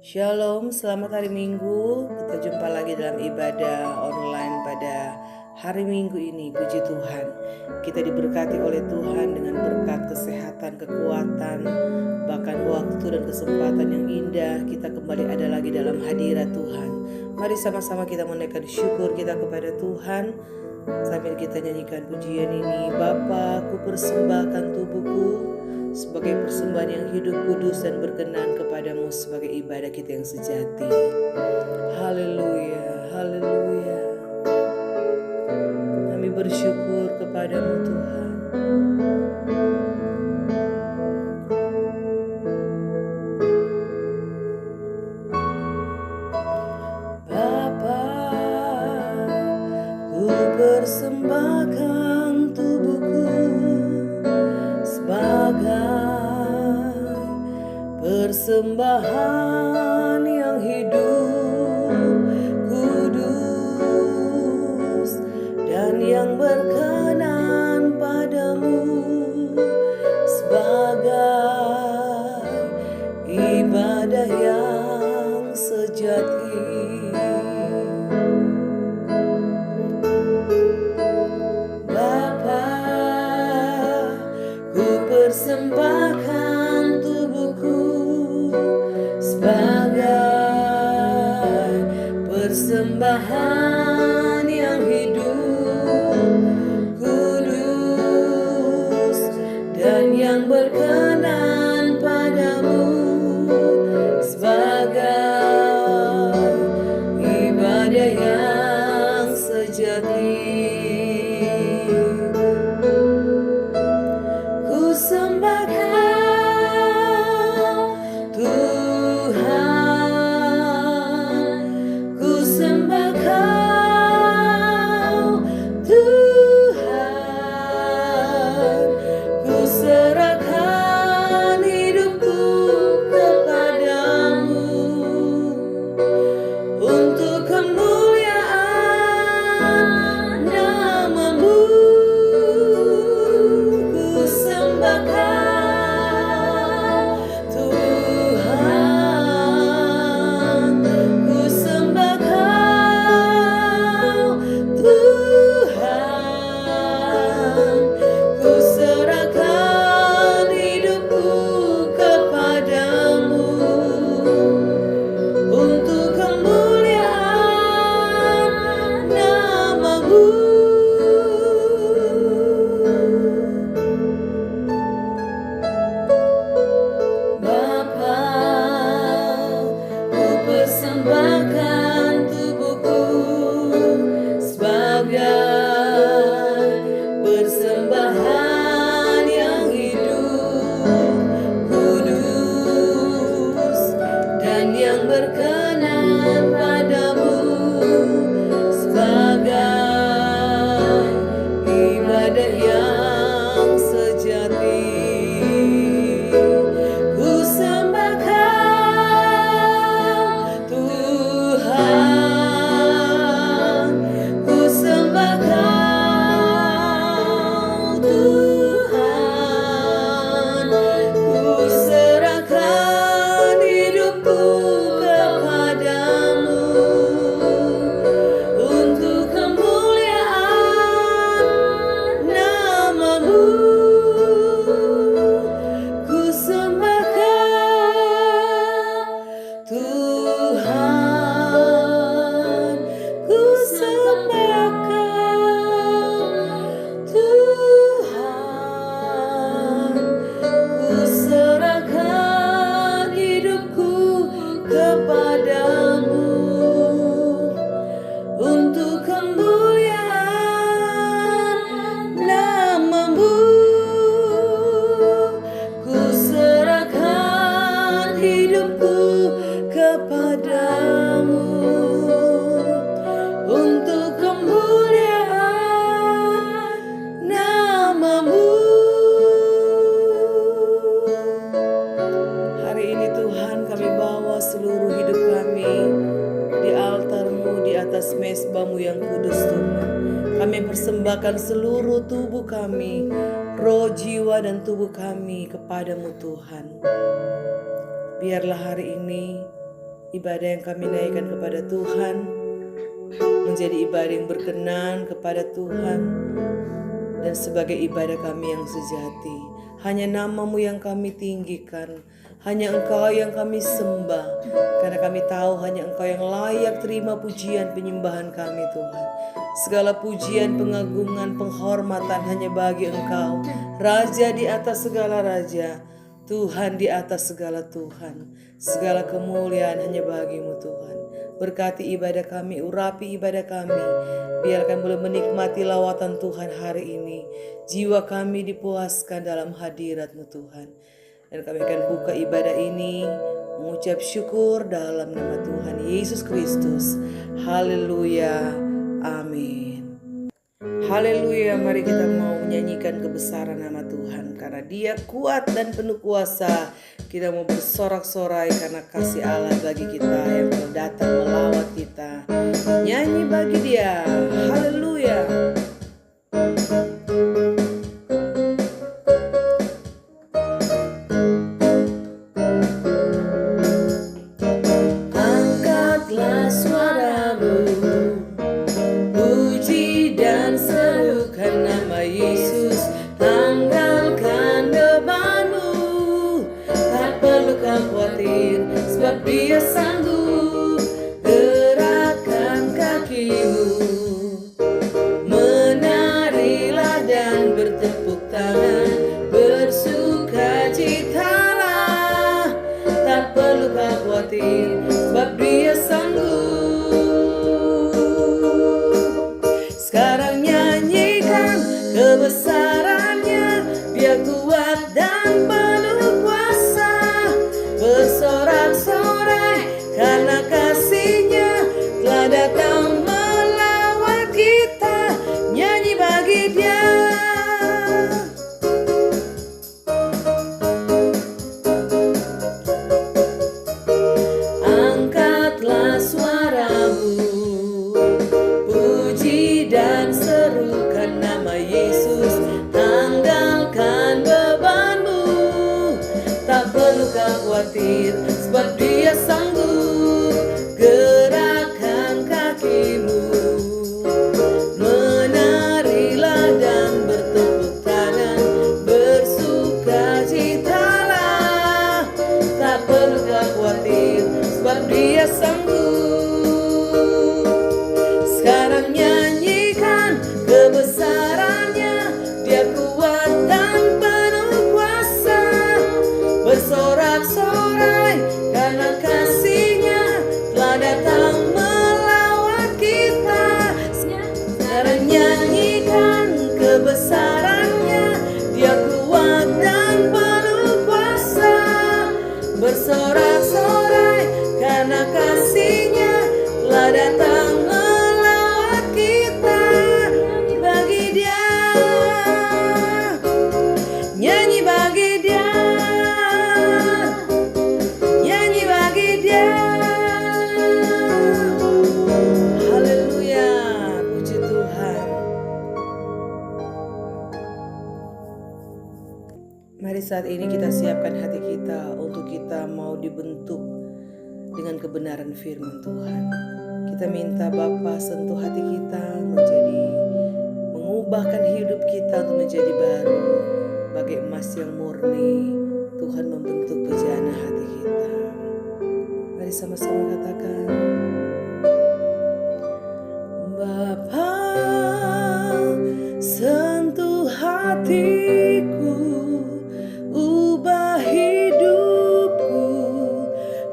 Shalom, selamat hari Minggu. Kita jumpa lagi dalam ibadah online pada hari Minggu ini. Puji Tuhan, kita diberkati oleh Tuhan dengan berkat kesehatan, kekuatan, bahkan waktu dan kesempatan yang indah. Kita kembali ada lagi dalam hadirat Tuhan. Mari sama-sama kita menaikkan syukur kita kepada Tuhan sambil kita nyanyikan pujian ini. Bapa, ku persembahkan tubuhku sebagai persembahan yang hidup, kudus, dan berkenan kepadamu sebagai ibadah kita yang sejati. Haleluya, haleluya. Kami bersyukur kepadamu Tuhan. Bapa, ku persembahkan tubuhku sebagai persembahan yang hidup, kudus, dan yang berkenan padamu sebagai ibadah yang sejati. Persembahkan tubuhku sebagai persembahan yang hidup, kudus, dan yang berkenan padamu sebagai ibadah yang sejati. Persembahkan seluruh tubuh kami, roh, jiwa, dan tubuh kami kepadamu Tuhan. Biarlah hari ini ibadah yang kami naikkan kepada Tuhan menjadi ibadah yang berkenan kepada Tuhan dan sebagai ibadah kami yang sejati. Hanya nama-Mu yang kami tinggikan, hanya Engkau yang kami sembah, karena kami tahu hanya Engkau yang layak terima pujian penyembahan kami Tuhan. Segala pujian, pengagungan, penghormatan hanya bagi Engkau, Raja di atas segala raja, Tuhan di atas segala Tuhan. Segala kemuliaan hanya bagi-Mu Tuhan. Berkati ibadah kami, urapi ibadah kami. Biarkan boleh menikmati lawatan Tuhan hari ini. Jiwa kami dipuaskan dalam hadirat-Mu Tuhan. Dan kami akan buka ibadah ini mengucap syukur dalam nama Tuhan Yesus Kristus. Haleluya. Amin. Haleluya, mari kita mau menyanyikan kebesaran nama Tuhan. Karena Dia kuat dan penuh kuasa, kita mau bersorak-sorai karena kasih Allah bagi kita yang telah datang melawat kita. Nyanyi bagi Dia, haleluya. Angkatlah suaramu, puji dan serukan nama Yesus. Tanggalkan bebanmu, tak perlu kau khawatir, sebab Dia sanggup. Gerakkan kakimu, menarilah dan bertepuk tangan, bersukacitalah, tak perlu kau khawatir, sebab Dia sanggup. Sekarang nyanyikan kebesarannya, Dia kuat dan penuh kuasa. Bersorak-sorai karena kasih-Nya telah datang melawat kita. Nyanyi bagi Dia. Angkatlah suaramu, puji dan serukan nama Yesus. Tanggalkan bebanmu, tak perlu kau khawatir, sebab Dia sanggup. Gerakkan kakimu, menarilah dan bertepuk tangan, bersukacitalah, tak perlu kau khawatir, sebab Dia sanggup. Sekarang nyanyikan kebesarannya, Dia kuat dan penuh kuasa. Bersorak-sorai karena kasih-Nya telah datang melawat kita. Sekarang nyanyikan kebesarannya, Dia kuat dan penuh kuasa. Bersorak-sorai karena kasih-Nya telah datang melawat kita. Bagi Dia, nyanyi bagi Dia, nyanyi bagi Dia. Haleluya, puji Tuhan. Mari saat ini kita siapkan hati kita untuk kita mau dibentuk dengan kebenaran firman Tuhan. Kita minta Bapa sentuh hati kita mengubahkan hidup kita untuk menjadi baru. Bagai emas yang murni, Tuhan membentuk bejana hati kita. Mari sama-sama katakan, Bapa sentuh hatiku, ubah hidupku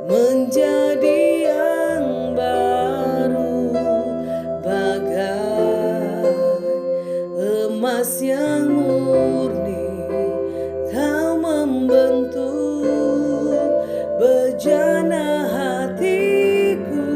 menjadi yang baru, bagai emas yang murni. Kau membentuk bejana hatiku,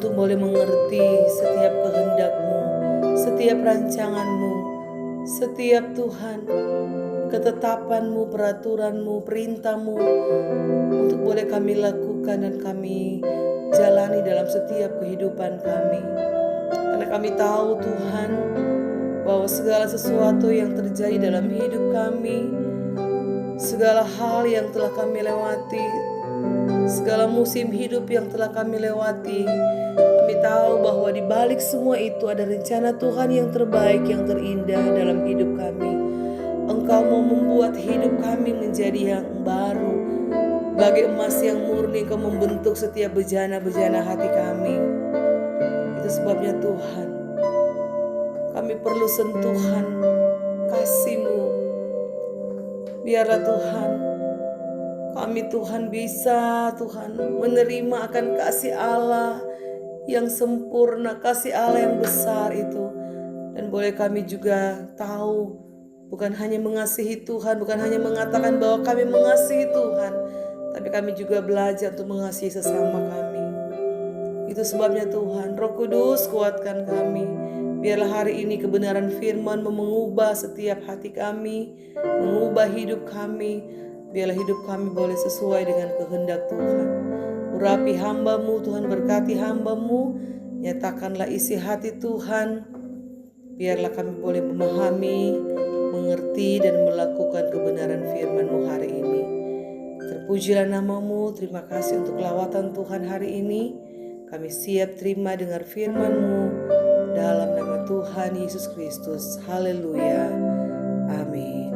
untuk boleh mengerti setiap kehendak-Mu, setiap rancangan-Mu, setiap Tuhan ketetapan-Mu, peraturan-Mu, perintah-Mu, untuk boleh kami lakukan dan kami jalani dalam setiap kehidupan kami. Karena kami tahu Tuhan, bahwa segala sesuatu yang terjadi dalam hidup kami, segala hal yang telah kami lewati, segala musim hidup yang telah kami lewati, kami tahu bahwa di balik semua itu ada rencana Tuhan yang terbaik, yang terindah dalam hidup kami. Engkau mau membuat hidup kami menjadi yang baru. Bagai emas yang murni, Engkau membentuk setiap bejana-bejana hati kami. Itu sebabnya Tuhan, kami perlu sentuhan kasih-Mu. Biarlah Tuhan, kami Tuhan bisa Tuhan menerima akan kasih Allah yang sempurna, kasih Allah yang besar itu. Dan boleh kami juga tahu, bukan hanya mengasihi Tuhan, bukan hanya mengatakan bahwa kami mengasihi Tuhan, tapi kami juga belajar untuk mengasihi sesama kami. Itu sebabnya Tuhan, Roh Kudus kuatkan kami. Biarlah hari ini kebenaran firman-Mu mengubah setiap hati kami, mengubah hidup kami. Biarlah hidup kami boleh sesuai dengan kehendak Tuhan. Urapi hamba-Mu Tuhan, berkati hamba-Mu, nyatakanlah isi hati Tuhan. Biarlah kami boleh memahami, mengerti dan melakukan kebenaran firman-Mu hari ini. Terpujilah nama-Mu, terima kasih untuk lawatan Tuhan hari ini. Kami siap terima dengar firman-Mu dalam nama Tuhan Yesus Kristus. Haleluya. Amin.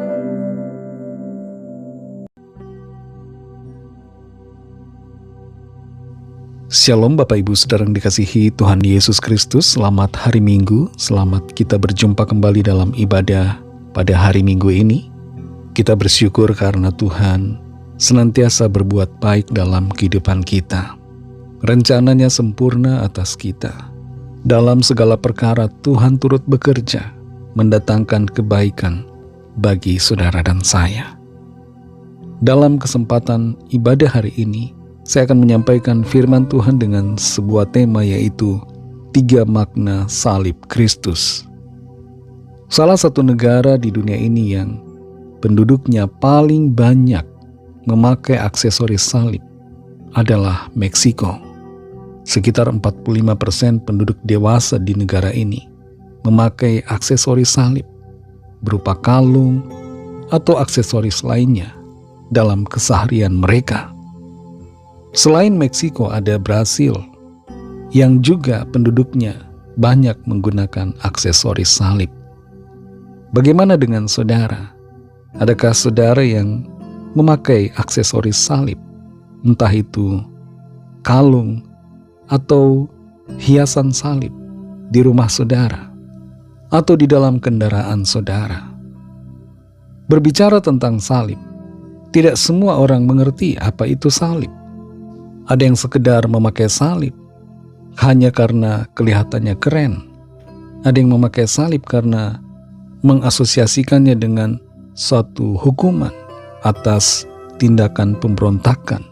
Shalom Bapak Ibu Saudara yang dikasihi Tuhan Yesus Kristus. Selamat hari Minggu, selamat kita berjumpa kembali dalam ibadah pada hari Minggu ini. Kita bersyukur karena Tuhan senantiasa berbuat baik dalam kehidupan kita. Rencananya sempurna atas kita. Dalam segala perkara Tuhan turut bekerja, mendatangkan kebaikan bagi saudara dan saya. Dalam kesempatan ibadah hari ini, saya akan menyampaikan firman Tuhan dengan sebuah tema, yaitu 3 makna salib Kristus. Salah satu negara di dunia ini yang penduduknya paling banyak memakai aksesoris salib adalah Meksiko. Sekitar 45% penduduk dewasa di negara ini memakai aksesoris salib berupa kalung atau aksesoris lainnya dalam keseharian mereka. Selain Meksiko, ada Brasil yang juga penduduknya banyak menggunakan aksesoris salib. Bagaimana dengan saudara? Adakah saudara yang memakai aksesoris salib? Entah itu kalung atau hiasan salib di rumah saudara atau di dalam kendaraan saudara. Berbicara tentang salib, tidak semua orang mengerti apa itu salib. Ada yang sekedar memakai salib hanya karena kelihatannya keren. Ada yang memakai salib karena mengasosiasikannya dengan suatu hukuman atas tindakan pemberontakan.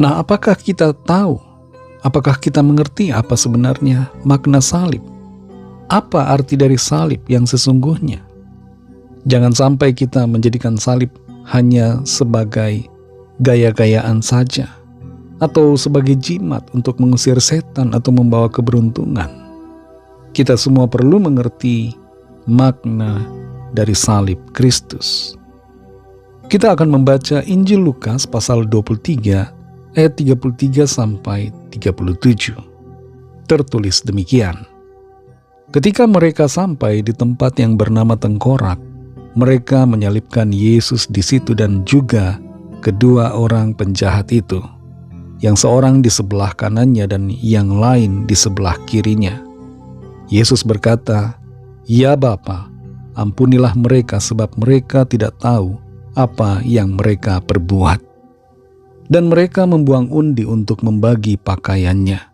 Nah, apakah kita tahu? Apakah kita mengerti apa sebenarnya makna salib? Apa arti dari salib yang sesungguhnya? Jangan sampai kita menjadikan salib hanya sebagai gaya-gayaan saja, atau sebagai jimat untuk mengusir setan atau membawa keberuntungan. Kita semua perlu mengerti makna dari salib Kristus. Kita akan membaca Injil Lukas pasal 23 ayat 33 sampai 37. Tertulis demikian. Ketika mereka sampai di tempat yang bernama Tengkorak, mereka menyalibkan Yesus di situ dan juga kedua orang penjahat itu, yang seorang di sebelah kanannya dan yang lain di sebelah kirinya. Yesus berkata, "Ya Bapa, ampunilah mereka sebab mereka tidak tahu apa yang mereka perbuat." Dan mereka membuang undi untuk membagi pakaiannya.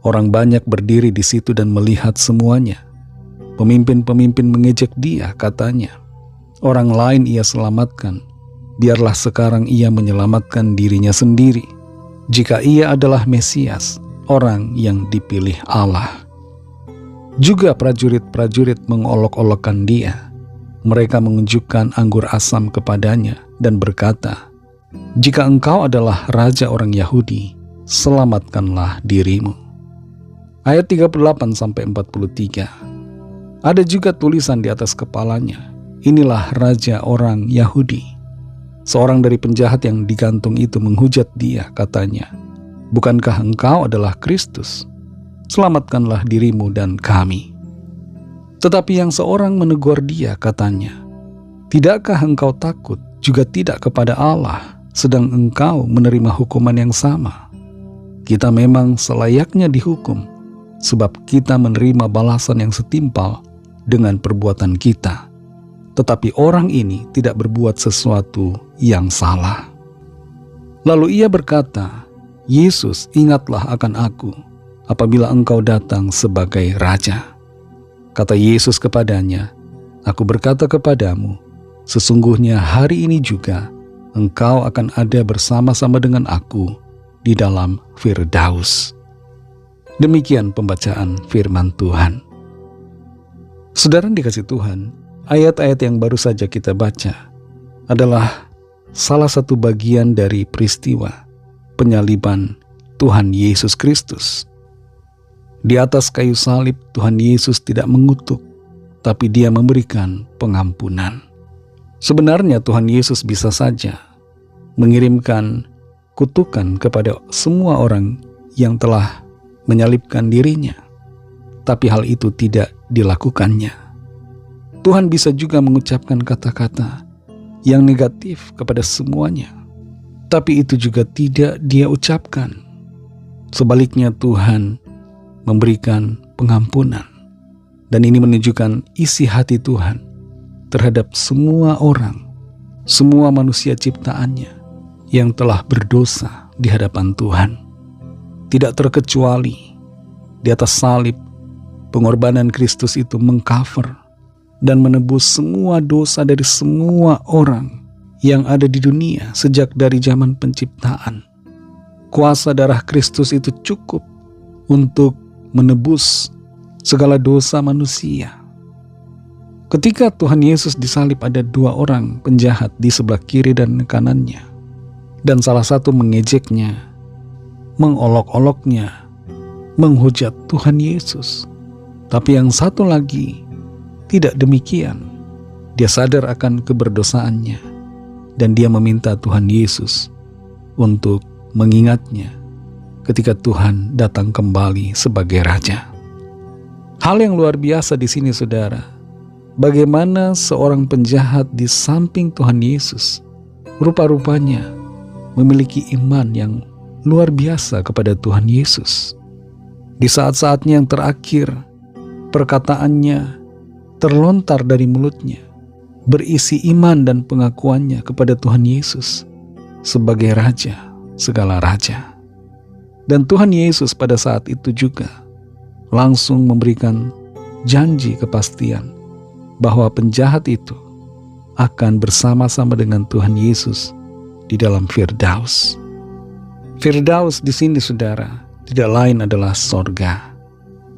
Orang banyak berdiri di situ dan melihat semuanya. Pemimpin-pemimpin mengejek dia, katanya, "Orang lain ia selamatkan, biarlah sekarang ia menyelamatkan dirinya sendiri. Jika ia adalah Mesias, orang yang dipilih Allah. Juga prajurit-prajurit mengolok-olokkan dia. Mereka menunjukkan anggur asam kepadanya dan berkata, "Jika engkau adalah raja orang Yahudi, selamatkanlah dirimu." Ayat 38-43. Ada juga tulisan di atas kepalanya, "Inilah raja orang Yahudi." Seorang dari penjahat yang digantung itu menghujat dia, katanya, "Bukankah engkau adalah Kristus? Selamatkanlah dirimu dan kami." Tetapi yang seorang menegur dia, katanya, "Tidakkah engkau takut juga tidak kepada Allah, sedang engkau menerima hukuman yang sama? Kita memang selayaknya dihukum, sebab kita menerima balasan yang setimpal dengan perbuatan kita. Tetapi orang ini tidak berbuat sesuatu yang salah." Lalu ia berkata, "Yesus, ingatlah akan aku apabila engkau datang sebagai raja." Kata Yesus kepadanya, "Aku berkata kepadamu, sesungguhnya hari ini juga engkau akan ada bersama-sama dengan aku di dalam Firdaus." Demikian pembacaan firman Tuhan. Saudara yang dikasihi Tuhan, ayat-ayat yang baru saja kita baca adalah salah satu bagian dari peristiwa penyaliban Tuhan Yesus Kristus. Di atas kayu salib, Tuhan Yesus tidak mengutuk, tapi Dia memberikan pengampunan. Sebenarnya Tuhan Yesus bisa saja mengirimkan kutukan kepada semua orang yang telah menyalibkan dirinya, tapi hal itu tidak dilakukannya. Tuhan bisa juga mengucapkan kata-kata yang negatif kepada semuanya, tapi itu juga tidak Dia ucapkan. Sebaliknya Tuhan memberikan pengampunan, dan ini menunjukkan isi hati Tuhan terhadap semua orang, semua manusia ciptaannya yang telah berdosa di hadapan Tuhan. Tidak terkecuali di atas salib, pengorbanan Kristus itu mengcover dan menebus semua dosa dari semua orang yang ada di dunia sejak dari zaman penciptaan. Kuasa darah Kristus itu cukup untuk menebus segala dosa manusia. Ketika Tuhan Yesus disalib, ada dua orang penjahat di sebelah kiri dan kanannya, dan salah satu mengejeknya, mengolok-oloknya, menghujat Tuhan Yesus. Tapi yang satu lagi tidak demikian. Dia sadar akan keberdosaannya, dan dia meminta Tuhan Yesus untuk mengingatnya ketika Tuhan datang kembali sebagai Raja. Hal yang luar biasa di sini, saudara, bagaimana seorang penjahat di samping Tuhan Yesus rupa-rupanya memiliki iman yang luar biasa kepada Tuhan Yesus. Di saat-saatnya yang terakhir, perkataannya terlontar dari mulutnya, berisi iman dan pengakuannya kepada Tuhan Yesus sebagai Raja segala raja. Dan Tuhan Yesus pada saat itu juga langsung memberikan janji kepastian bahwa penjahat itu akan bersama-sama dengan Tuhan Yesus di dalam Firdaus. Firdaus di sini, saudara, tidak lain adalah sorga,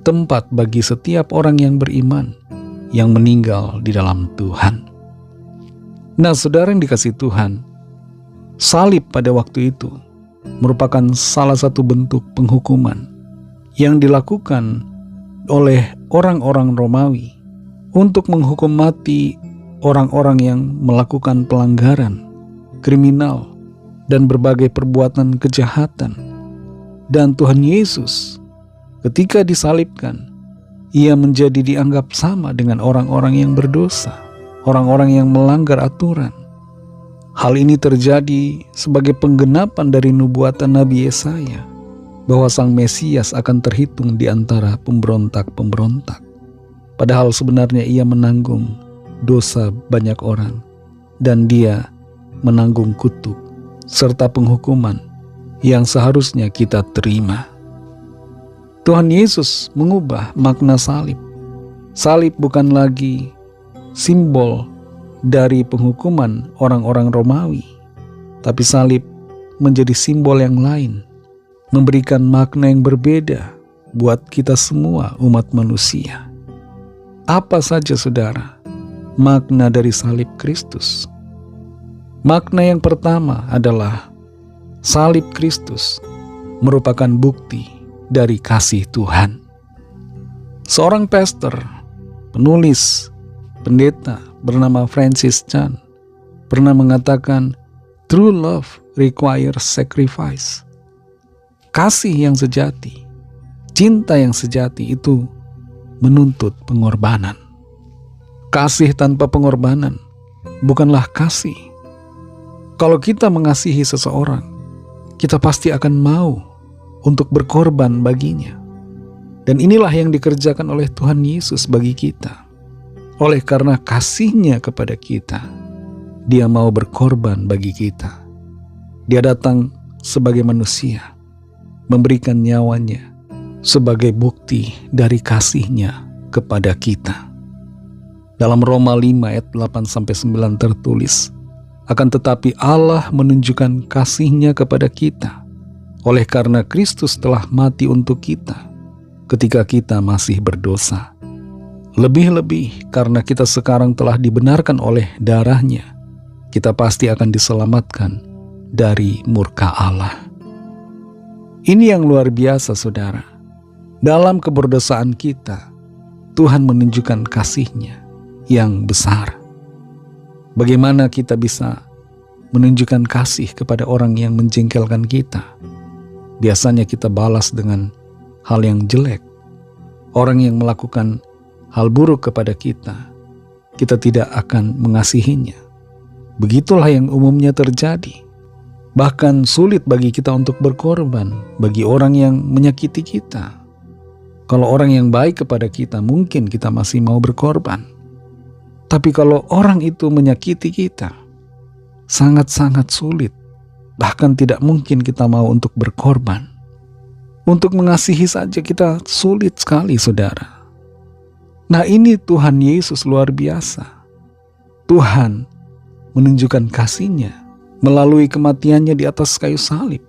tempat bagi setiap orang yang beriman yang meninggal di dalam Tuhan. Nah, saudara yang dikasihi Tuhan, salib pada waktu itu merupakan salah satu bentuk penghukuman yang dilakukan oleh orang-orang Romawi untuk menghukum mati orang-orang yang melakukan pelanggaran, kriminal, dan berbagai perbuatan kejahatan. Dan Tuhan Yesus ketika disalibkan, Ia menjadi dianggap sama dengan orang-orang yang berdosa, orang-orang yang melanggar aturan. Hal ini terjadi sebagai penggenapan dari nubuatan Nabi Yesaya bahwa Sang Mesias akan terhitung di antara pemberontak-pemberontak. Padahal sebenarnya Ia menanggung dosa banyak orang, dan Dia menanggung kutuk serta penghukuman yang seharusnya kita terima. Tuhan Yesus mengubah makna salib. Salib bukan lagi simbol dari penghukuman orang-orang Romawi, tapi salib menjadi simbol yang lain, memberikan makna yang berbeda buat kita semua umat manusia. Apa saja saudara makna dari salib Kristus? Makna yang pertama adalah salib Kristus merupakan bukti dari kasih Tuhan. Seorang pastor, penulis, pendeta bernama Francis Chan pernah mengatakan, "True love requires sacrifice." Kasih yang sejati, cinta yang sejati itu menuntut pengorbanan. Kasih tanpa pengorbanan bukanlah kasih. Kalau kita mengasihi seseorang, kita pasti akan mau untuk berkorban baginya. Dan inilah yang dikerjakan oleh Tuhan Yesus bagi kita. Oleh karena kasih-Nya kepada kita, Dia mau berkorban bagi kita. Dia datang sebagai manusia, memberikan nyawanya sebagai bukti dari kasih-Nya kepada kita. Dalam Roma 5 ayat 8-9 tertulis, "Akan tetapi Allah menunjukkan kasih-Nya kepada kita, oleh karena Kristus telah mati untuk kita ketika kita masih berdosa. Lebih-lebih karena kita sekarang telah dibenarkan oleh darah-Nya, kita pasti akan diselamatkan dari murka Allah." Ini yang luar biasa saudara. Dalam keberdosaan kita, Tuhan menunjukkan kasih-Nya yang besar. Bagaimana kita bisa menunjukkan kasih kepada orang yang menjengkelkan kita? Biasanya kita balas dengan hal yang jelek. Orang yang melakukan hal buruk kepada kita, kita tidak akan mengasihinya. Begitulah yang umumnya terjadi. Bahkan sulit bagi kita untuk berkorban bagi orang yang menyakiti kita. Kalau orang yang baik kepada kita, mungkin kita masih mau berkorban. Tapi kalau orang itu menyakiti kita, sangat-sangat sulit. Bahkan tidak mungkin kita mau untuk berkorban. Untuk mengasihi saja kita sulit sekali saudara. Nah ini Tuhan Yesus luar biasa. Tuhan menunjukkan kasih-Nya melalui kematiannya di atas kayu salib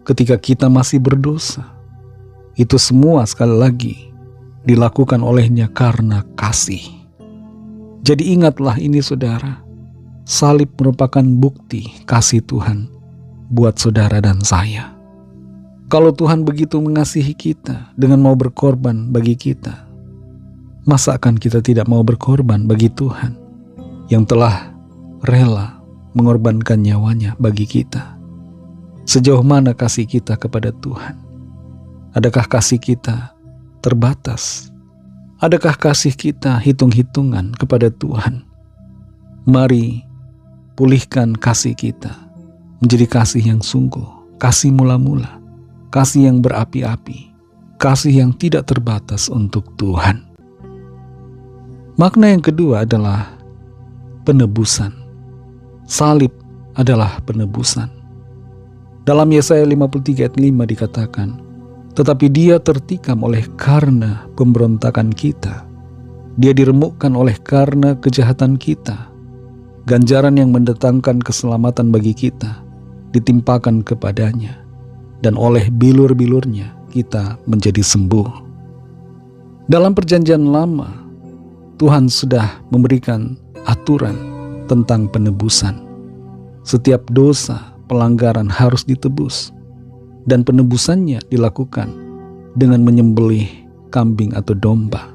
ketika kita masih berdosa. Itu semua sekali lagi dilakukan oleh-Nya karena kasih. Jadi ingatlah ini saudara, salib merupakan bukti kasih Tuhan buat saudara dan saya. Kalau Tuhan begitu mengasihi kita dengan mau berkorban bagi kita, masa akan kita tidak mau berkorban bagi Tuhan yang telah rela mengorbankan nyawanya bagi kita? Sejauh mana kasih kita kepada Tuhan? Adakah kasih kita terbatas? Adakah kasih kita hitung-hitungan kepada Tuhan? Mari pulihkan kasih kita menjadi kasih yang sungguh, kasih mula-mula, kasih yang berapi-api, kasih yang tidak terbatas untuk Tuhan. Makna yang kedua adalah penebusan. Salib adalah penebusan. Dalam Yesaya 53 ayat 5 dikatakan, "Tetapi Dia tertikam oleh karena pemberontakan kita. Dia diremukkan oleh karena kejahatan kita. Ganjaran yang mendatangkan keselamatan bagi kita ditimpakan kepadanya, dan oleh bilur-bilurnya kita menjadi sembuh." Dalam perjanjian lama, Tuhan sudah memberikan aturan tentang penebusan. Setiap dosa, pelanggaran harus ditebus, dan penebusannya dilakukan dengan menyembelih kambing atau domba.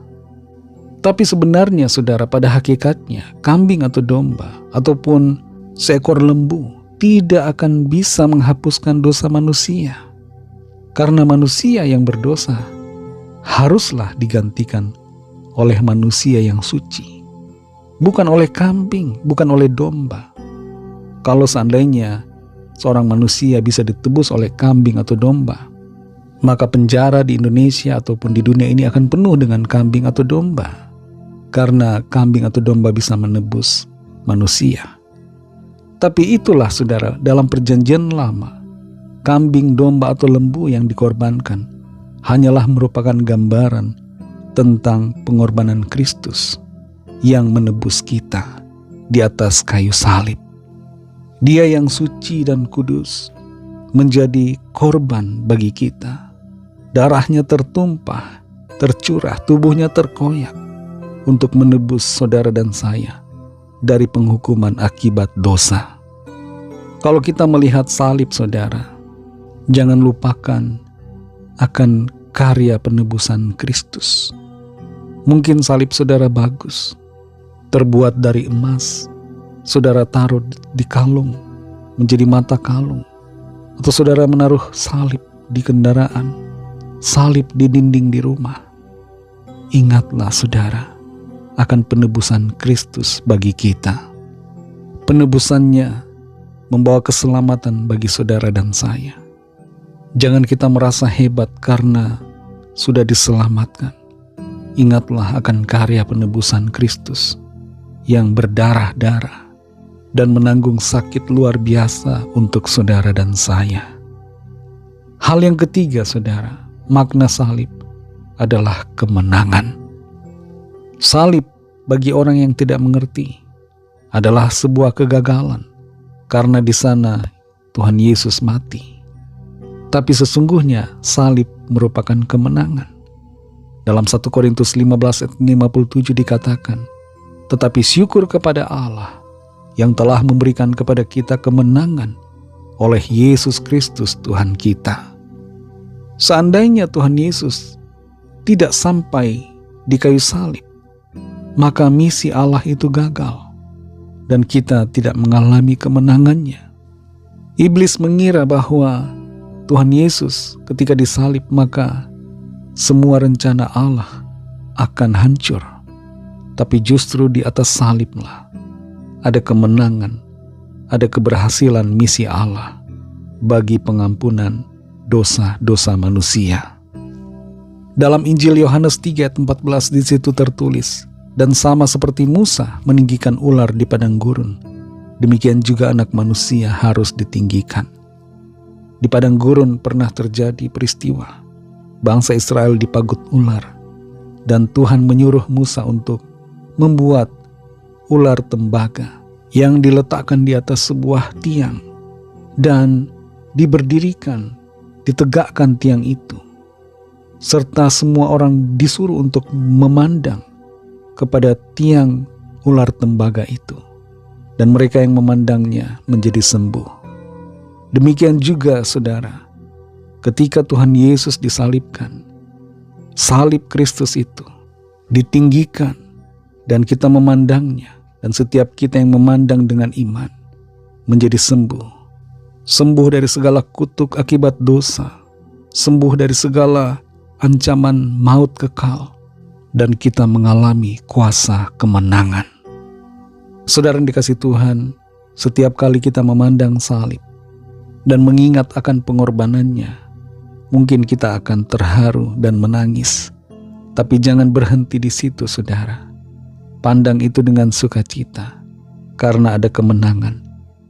Tapi sebenarnya saudara, pada hakikatnya kambing atau domba ataupun seekor lembu tidak akan bisa menghapuskan dosa manusia. Karena manusia yang berdosa haruslah digantikan oleh manusia yang suci, bukan oleh kambing, bukan oleh domba. Kalau seandainya seorang manusia bisa ditebus oleh kambing atau domba, maka penjara di Indonesia ataupun di dunia ini akan penuh dengan kambing atau domba. Karena kambing atau domba bisa menebus manusia. Tapi itulah saudara, dalam perjanjian lama, kambing, domba atau lembu yang dikorbankan hanyalah merupakan gambaran tentang pengorbanan Kristus yang menebus kita di atas kayu salib. Dia yang suci dan kudus menjadi korban bagi kita. Darahnya tertumpah, tercurah, tubuhnya terkoyak untuk menebus saudara dan saya dari penghukuman akibat dosa. Kalau kita melihat salib saudara, jangan lupakan akan karya penebusan Kristus. Mungkin salib saudara bagus, terbuat dari emas, saudara taruh di kalung, menjadi mata kalung. Atau saudara menaruh salib di kendaraan, salib di dinding di rumah. Ingatlah saudara akan penebusan Kristus bagi kita. Penebusannya membawa keselamatan bagi saudara dan saya. Jangan kita merasa hebat karena sudah diselamatkan. Ingatlah akan karya penebusan Kristus yang berdarah-darah dan menanggung sakit luar biasa untuk saudara dan saya. Hal yang ketiga saudara, makna salib adalah kemenangan. Salib bagi orang yang tidak mengerti adalah sebuah kegagalan karena di sana Tuhan Yesus mati. Tapi sesungguhnya salib merupakan kemenangan. Dalam 1 Korintus 15 ayat 57 dikatakan, tetapi syukur kepada Allah yang telah memberikan kepada kita kemenangan oleh Yesus Kristus Tuhan kita. Seandainya Tuhan Yesus tidak sampai di kayu salib, maka misi Allah itu gagal dan kita tidak mengalami kemenangannya. Iblis mengira bahwa Tuhan Yesus ketika disalib maka semua rencana Allah akan hancur. Tapi justru di atas saliblah ada kemenangan, ada keberhasilan misi Allah bagi pengampunan dosa-dosa manusia. Dalam Injil Yohanes 3 ayat 14 di situ tertulis, dan sama seperti Musa meninggikan ular di padang gurun, demikian juga anak manusia harus ditinggikan. Di padang gurun pernah terjadi peristiwa bangsa Israel dipagut ular, dan Tuhan menyuruh Musa untuk membuat ular tembaga yang diletakkan di atas sebuah tiang dan ditegakkan tiang itu, serta semua orang disuruh untuk memandang kepada tiang ular tembaga itu, dan mereka yang memandangnya menjadi sembuh. Demikian juga saudara, ketika Tuhan Yesus disalibkan, salib Kristus itu ditinggikan dan kita memandangnya, dan setiap kita yang memandang dengan iman menjadi sembuh. Sembuh dari segala kutuk akibat dosa, sembuh dari segala ancaman maut kekal, dan kita mengalami kuasa kemenangan. Saudara yang dikasihi Tuhan, setiap kali kita memandang salib dan mengingat akan pengorbanannya, mungkin kita akan terharu dan menangis. Tapi jangan berhenti di situ saudara. Pandang itu dengan sukacita, karena ada kemenangan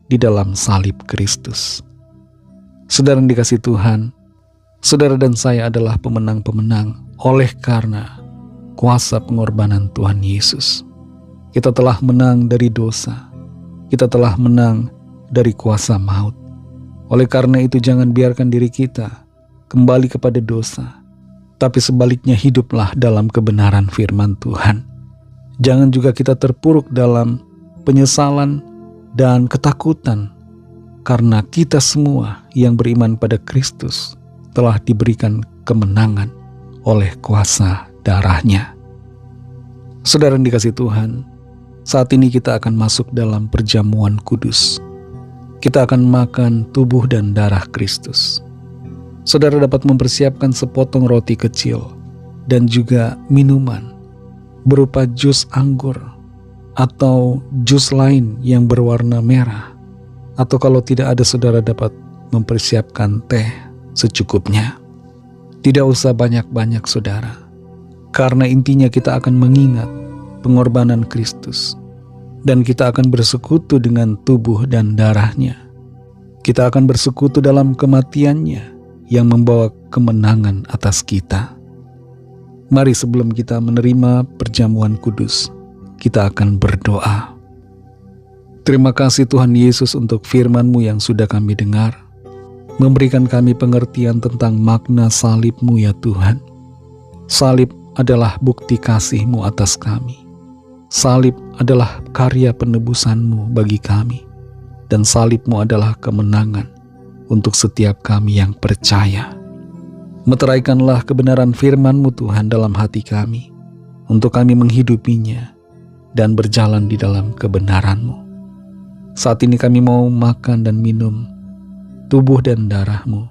di dalam salib Kristus. Saudara yang dikasihi Tuhan, saudara dan saya adalah pemenang-pemenang oleh karena kuasa pengorbanan Tuhan Yesus. Kita telah menang dari dosa. Kita telah menang dari kuasa maut. Oleh karena itu jangan biarkan diri kita kembali kepada dosa, tapi sebaliknya hiduplah dalam kebenaran firman Tuhan. Jangan juga kita terpuruk dalam penyesalan dan ketakutan, karena kita semua yang beriman pada Kristus telah diberikan kemenangan oleh kuasa darahnya. Saudara yang dikasihi Tuhan, saat ini kita akan masuk dalam perjamuan kudus. Kita akan makan tubuh dan darah Kristus. Saudara dapat mempersiapkan sepotong roti kecil dan juga minuman berupa jus anggur atau jus lain yang berwarna merah. Atau kalau tidak ada, saudara dapat mempersiapkan teh secukupnya. Tidak usah banyak-banyak saudara, karena intinya kita akan mengingat pengorbanan Kristus, dan kita akan bersekutu dengan tubuh dan darahnya. Kita akan bersekutu dalam kematiannya yang membawa kemenangan atas kita. Mari sebelum kita menerima perjamuan kudus, kita akan berdoa. Terima kasih Tuhan Yesus untuk firman-Mu yang sudah kami dengar. memberikan kami pengertian tentang makna salib-Mu ya Tuhan. Salib adalah bukti kasih-Mu atas kami. Salib adalah karya penebusan-Mu bagi kami. Dan salib-Mu adalah kemenangan untuk setiap kami yang percaya. Meteraikanlah kebenaran firman-Mu Tuhan dalam hati kami, untuk kami menghidupinya dan berjalan di dalam kebenaran-Mu. Saat ini kami mau makan dan minum tubuh dan darah-Mu.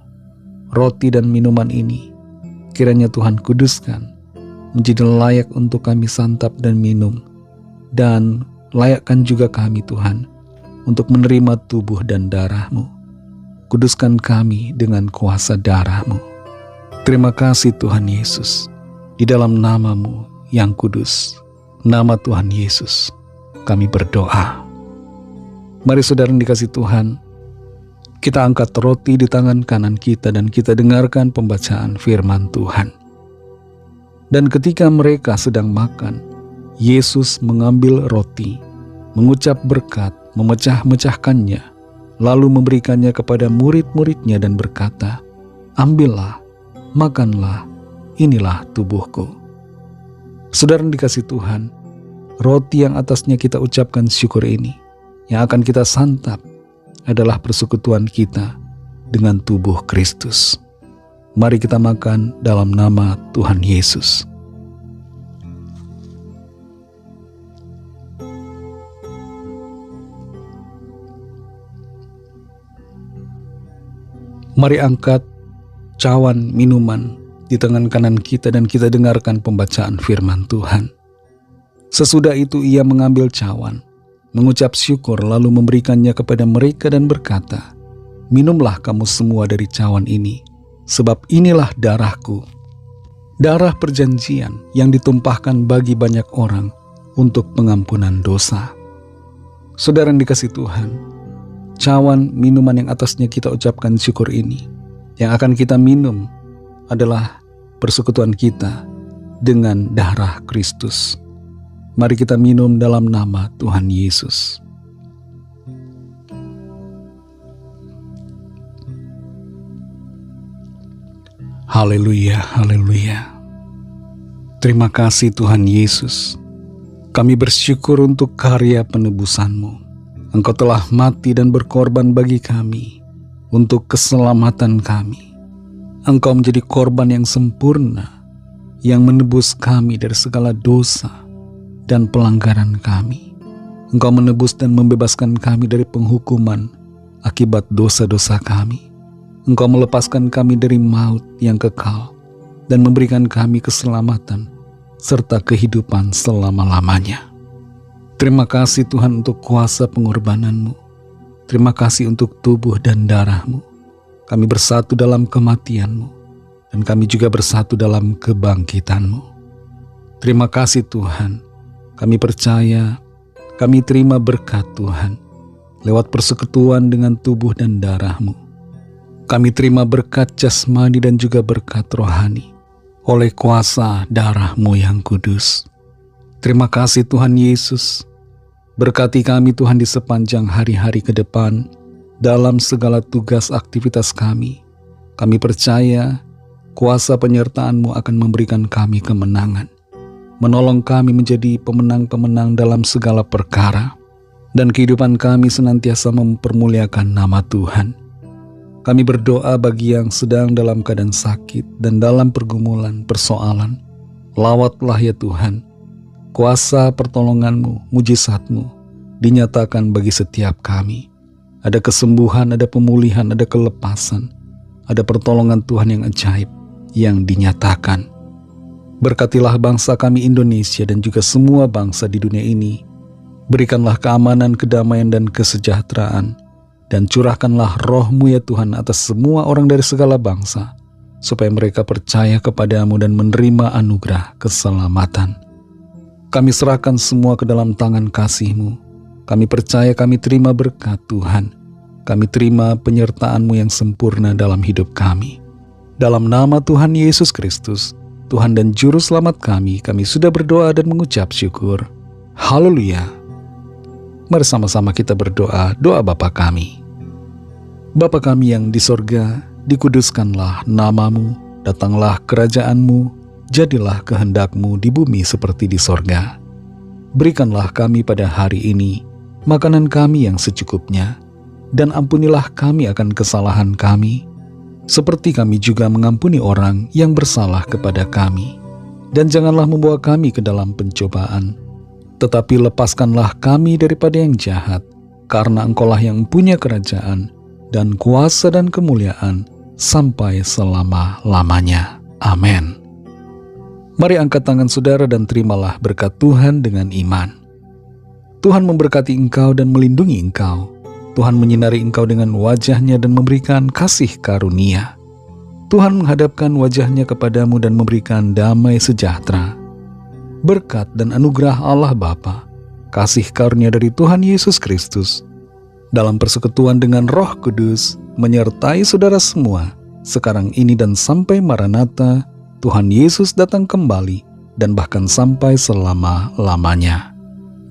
Roti dan minuman ini kiranya Tuhan kuduskan, menjadi layak untuk kami santap dan minum, dan layakkan juga kami Tuhan untuk menerima tubuh dan darah-Mu. Kuduskan kami dengan kuasa darah-Mu. Terima kasih Tuhan Yesus, di dalam nama-Mu yang kudus, nama Tuhan Yesus, kami berdoa. Mari saudara yang dikasih Tuhan, kita angkat roti di tangan kanan kita dan kita dengarkan pembacaan firman Tuhan. Dan ketika mereka sedang makan, Yesus mengambil roti, mengucap berkat, memecah-mecahkannya, lalu memberikannya kepada murid-muridnya dan berkata, "Ambillah, makanlah, inilah tubuhku." Saudara yang dikasih Tuhan, roti yang atasnya kita ucapkan syukur ini, yang akan kita santap, adalah persekutuan kita dengan tubuh Kristus. Mari kita makan dalam nama Tuhan Yesus. Mari angkat cawan minuman di tangan kanan kita dan kita dengarkan pembacaan firman Tuhan. Sesudah itu ia mengambil cawan, mengucap syukur lalu memberikannya kepada mereka dan berkata, "Minumlah kamu semua dari cawan ini, sebab inilah darahku, darah perjanjian yang ditumpahkan bagi banyak orang untuk pengampunan dosa." Saudara yang dikasih Tuhan, cawan minuman yang atasnya kita ucapkan syukur ini, yang akan kita minum adalah persekutuan kita dengan darah Kristus. Mari kita minum dalam nama Tuhan Yesus. Haleluya, haleluya. Terima kasih Tuhan Yesus. Kami bersyukur untuk karya penebusan-Mu. Engkau telah mati dan berkorban bagi kami untuk keselamatan kami. Engkau menjadi korban yang sempurna, yang menebus kami dari segala dosa dan pelanggaran kami. Engkau menebus dan membebaskan kami dari penghukuman akibat dosa-dosa kami. Engkau melepaskan kami dari maut yang kekal dan memberikan kami keselamatan serta kehidupan selama-lamanya. Terima kasih Tuhan untuk kuasa pengorbanan-Mu. Terima kasih untuk tubuh dan darah-Mu. Kami bersatu dalam kematian-Mu, dan kami juga bersatu dalam kebangkitan-Mu. Terima kasih Tuhan. Kami percaya, kami terima berkat Tuhan lewat persekutuan dengan tubuh dan darah-Mu. Kami terima berkat jasmani dan juga berkat rohani oleh kuasa darah-Mu yang kudus. Terima kasih Tuhan Yesus. Berkati kami Tuhan di sepanjang hari-hari ke depan dalam segala tugas aktivitas kami. Kami percaya kuasa penyertaan-Mu akan memberikan kami kemenangan, menolong kami menjadi pemenang-pemenang dalam segala perkara, dan kehidupan kami senantiasa mempermuliakan nama Tuhan. Kami berdoa bagi yang sedang dalam keadaan sakit dan dalam pergumulan, persoalan. Lawatlah ya Tuhan, kuasa pertolongan-Mu, mujizat-Mu dinyatakan bagi setiap kami. Ada kesembuhan, ada pemulihan, ada kelepasan, ada pertolongan Tuhan yang ajaib yang dinyatakan. Berkatilah bangsa kami Indonesia dan juga semua bangsa di dunia ini. Berikanlah keamanan, kedamaian, dan kesejahteraan. Dan curahkanlah roh-Mu ya Tuhan atas semua orang dari segala bangsa, supaya mereka percaya kepada-Mu dan menerima anugerah keselamatan. Kami serahkan semua ke dalam tangan kasih-Mu. Kami percaya kami terima berkat Tuhan. Kami terima penyertaan-Mu yang sempurna dalam hidup kami. Dalam nama Tuhan Yesus Kristus, Tuhan dan Juru Selamat kami sudah berdoa dan mengucap syukur. Haleluya. Mari sama-sama kita berdoa, doa Bapa kami. Bapa kami yang di sorga, dikuduskanlah namamu, datanglah kerajaan-Mu, jadilah kehendak-Mu di bumi seperti di sorga. Berikanlah kami pada hari ini makanan kami yang secukupnya, dan ampunilah kami akan kesalahan kami, seperti kami juga mengampuni orang yang bersalah kepada kami. Dan janganlah membawa kami ke dalam pencobaan, tetapi lepaskanlah kami daripada yang jahat, karena Engkaulah yang punya kerajaan, dan kuasa dan kemuliaan sampai selama-lamanya. Amin. Mari angkat tangan saudara dan terimalah berkat Tuhan dengan iman. Tuhan memberkati engkau dan melindungi engkau. Tuhan menyinari engkau dengan wajah-Nya dan memberikan kasih karunia. Tuhan menghadapkan wajah-Nya kepadamu dan memberikan damai sejahtera. Berkat dan anugerah Allah Bapa, kasih karunia dari Tuhan Yesus Kristus, dalam persekutuan dengan Roh Kudus, menyertai saudara semua, sekarang ini dan sampai Maranatha, Tuhan Yesus datang kembali, dan bahkan sampai selama-lamanya.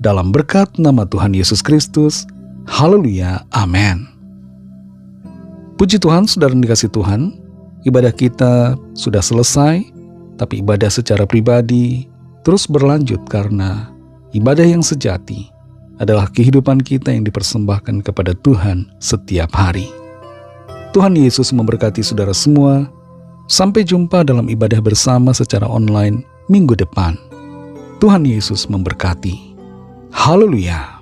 Dalam berkat nama Tuhan Yesus Kristus, haleluya, amin. Puji Tuhan, saudara yang dikasihi Tuhan, ibadah kita sudah selesai, tapi ibadah secara pribadi terus berlanjut karena ibadah yang sejati adalah kehidupan kita yang dipersembahkan kepada Tuhan setiap hari. Tuhan Yesus memberkati saudara semua. Sampai jumpa dalam ibadah bersama secara online minggu depan. Tuhan Yesus memberkati. Haleluya.